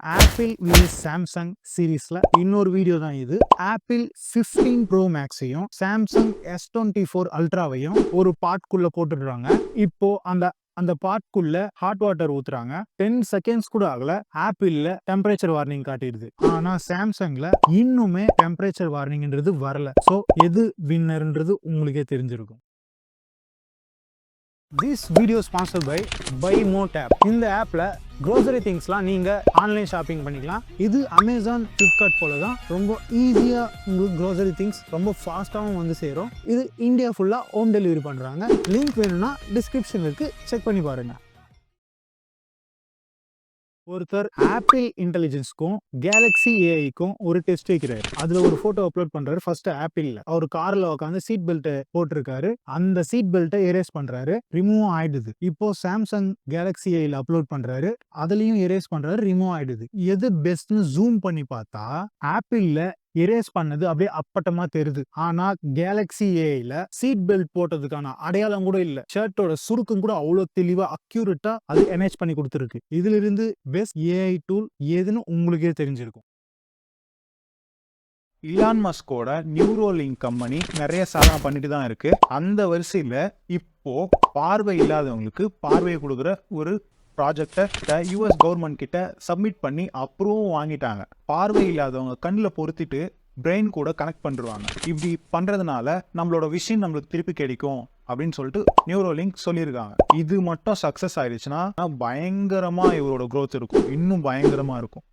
Apple vs Samsung சீரீஸ்ல இன்னொரு video தான் இது. ஆப்பிள் 15 ப்ரோ மேக்ஸையும் சாம்சங் S24 அல்ட்ராவையும் ஒரு பார்ட்குள்ள போட்டுடுறாங்க. இப்போ அந்த அந்த பார்ட்குள்ள ஹாட் வாட்டர் ஊத்துறாங்க. 10 செகண்ட்ஸ் கூட ஆகல, ஆப்பிள்ல டெம்பரேச்சர் வார்னிங் காட்டிடுது. ஆனா சாம்சங்ல இன்னுமே டெம்பரேச்சர் வார்னிங்ன்றது வரல. சோ எது வின்னர்ன்றது உங்களுக்கே தெரிஞ்சிருக்கும். This video sponsored by BuyMote app. இந்த ஆப்ல grocery thingsலாம் நீங்க ஆன்லைன் ஷாப்பிங் பண்ணிக்கலாம். இது Amazon, Flipkart போல தான் ரொம்ப ஈஸியா உங்களுக்கு grocery things ரொம்ப ஃபாஸ்ட்டாகவும் வந்து சேரும். இது இந்தியா ஃபுல்லா ஹோம் டெலிவரி பண்றாங்க. லிங்க் வேணும்னா டிஸ்கிரிப்ஷன்ல இருக்கு, செக் பண்ணி பாருங்க. ஒருத்தர் ஆப்பிள் இன்டெலிஜென்ஸ்க்கும் கேலக்ஸி ஏஐக்கும் ஒரு டெஸ்ட் வைக்கிறாரு. அதுல ஒரு போட்டோ அப்லோட் பண்றாரு. ஃபர்ஸ்ட் ஆப்பிள்ல அவர் கார்ல உட்காந்து சீட் பெல்ட் போட்டிருக்காரு. அந்த சீட் பெல்ட்டை எரேஸ் பண்றாரு, ரிமூவ் ஆயிடுது. இப்போ சாம்சங் கேலக்ஸி ஏஐல அப்லோட் பண்றாரு, அதுலயும் எரேஸ் பண்றாரு, ரிமூவ் ஆயிடுது. எது பெஸ்ட்னு ஜூம் பண்ணி பார்த்தா ஆப்பிள்ல எரேஸ் பண்ணது அப்படியே அப்பட்டமா தெரியுது. ஆனா கேலக்ஸி ஏஐல சீட் பெல்ட் போட்டதுக்கான அடையாளம் கூட இல்ல. ஷர்ட்டோட சுருக்கம் கூட அவ்வளவு தெளிவா அக்யூரேட்டா அது எமேஜ் பண்ணி கொடுத்துருக்கு. இதுல இருந்து பெஸ்ட் ஏஐ டூல் எதுன்னு உங்களுக்கே தெரிஞ்சிருக்கும். இலான் மஸ்கோட நியூரோலிங்க் கம்பெனி நிறைய சாதனை பண்ணிட்டு தான் இருக்கு. அந்த வரிசையில இப்போ பார்வை இல்லாதவங்களுக்கு பார்வையை கொடுக்குற ஒரு ப்ராஜெக்டை யூஎஸ் கவர்மெண்ட் கிட்ட சப்மிட் பண்ணி அப்ரூவும் வாங்கிட்டாங்க. பார்வை இல்லாதவங்க கண்ணில் பொருத்திட்டு பிரெயின் கூட கனெக்ட் பண்ணிடுவாங்க. இப்படி பண்றதுனால நம்மளோட விஷயம் நம்மளுக்கு திருப்பி கிடைக்கும் அப்படின்னு சொல்லிட்டு நியூரோலிங்க் சொல்லியிருக்காங்க. இது மட்டும் சக்சஸ் ஆயிடுச்சுன்னா பயங்கரமா இவரோட growth இருக்கும், இன்னும் பயங்கரமா இருக்கும்.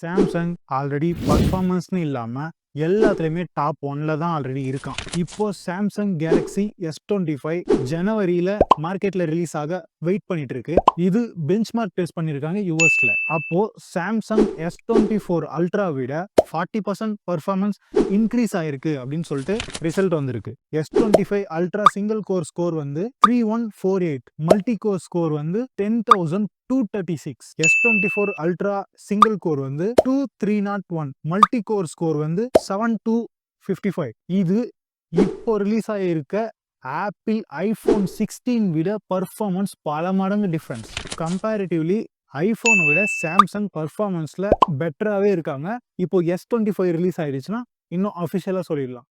சாம்சங் ஆல்ரெடி பர்ஃபார்மன்ஸ்னு இல்லாம எல்லாத்துலயுமே டாப் 1ல தான் ஆல்ரெடி இருக்கான். இப்போ சாம்சங் கேலக்ஸி S25 ஜனவரியில மார்க்கெட்ல ரிலீஸ் ஆக வெயிட் பண்ணிட்டு இருக்கு. இது பெஞ்ச்மார்க் டெஸ்ட் பண்ணிருக்காங்க யூஎஸ்ல. அப்போ சாம்சங் S24 அல்ட்ரா விட 40% பர்ஃபார்மன்ஸ் இன்க்ரீஸ் ஆயிருக்கு அப்படின்னு சொல்லிட்டு ரிசல்ட் வந்திருக்கு. S25 ultra single core score வந்து 3148, மல்டி கோர் ஸ்கோர் வந்து 10,236, S24 அல்ட்ரா சிங்கிள் கோர் வந்து 2301, மல்டி கோர் ஸ்கோர் வந்து 7255. இது இப்போ ரிலீஸ் ஆகியிருக்க ஆப்பிள் ஐபோன் 16 விட பர்ஃபார்மன்ஸ் பல மடங்கு டிஃபரன்ஸ். கம்பேரிட்டிவ்லி ஐபோனை விட சாம்சங் பர்ஃபார்மன்ஸ்ல பெட்டராகவே இருக்காங்க. இப்போ S25 ரிலீஸ் ஆயிடுச்சுன்னா இன்னும் அஃபிஷியலா சொல்லிடலாம்.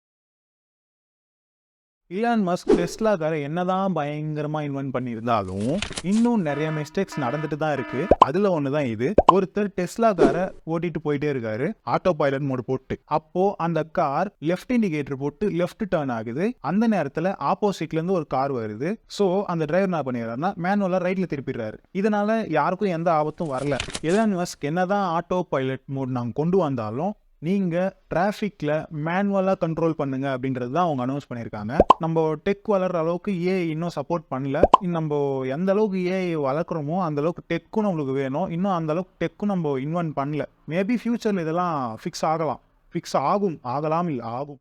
இலான் மஸ்க் டெஸ்லா காரை என்னதான் பயங்கரமா இன்வென்ட் பண்ணியிருந்தாலும் இன்னும் நிறைய மிஸ்டேக்ஸ் நடந்துட்டு தான் இருக்கு. அதுல ஒண்ணுதான் இது. ஒருத்தர் டெஸ்லா காரை ஓட்டிட்டு போயிட்டே இருக்காரு, ஆட்டோ பைலட் மோட் போட்டு. அப்போ அந்த கார் லெஃப்ட் இண்டிகேட்டர் போட்டு லெஃப்ட் டர்ன் ஆகுது. அந்த நேரத்துல ஆப்போசிட்ல இருந்து ஒரு கார் வருது. சோ அந்த டிரைவர் என்ன பண்ணிடுறாருன்னா மேனுவலா ரைட்ல திருப்பிடுறாரு. இதனால யாருக்கும் எந்த ஆபத்தும் வரல. இலான் மஸ்க் என்னதான் ஆட்டோ பைலட் மோட் நாங்க கொண்டு வந்தாலும் நீங்க டிராஃபிக்ல மேனுவலா கண்ட்ரோல் பண்ணுங்க அப்படின்றது தான் அவங்க அனௌன்ஸ் பண்ணியிருக்காங்க. நம்ம டெக் வளர்ற அளவுக்கு ஏஐ இன்னும் சப்போர்ட் பண்ணல. நம்ம எந்த அளவுக்கு ஏஐ வளர்க்குறோமோ அந்த அளவுக்கு டெக்கும் நம்மளுக்கு வேணும். இன்னும் அந்த அளவுக்கு டெக்கும் நம்ம இன்வென்ட் பண்ணல. மேபி ஃபியூச்சர்ல இதெல்லாம் ஃபிக்ஸ் ஆகலாம், ஃபிக்ஸ் ஆகும், ஆகலாம், இல்லை ஆகும்.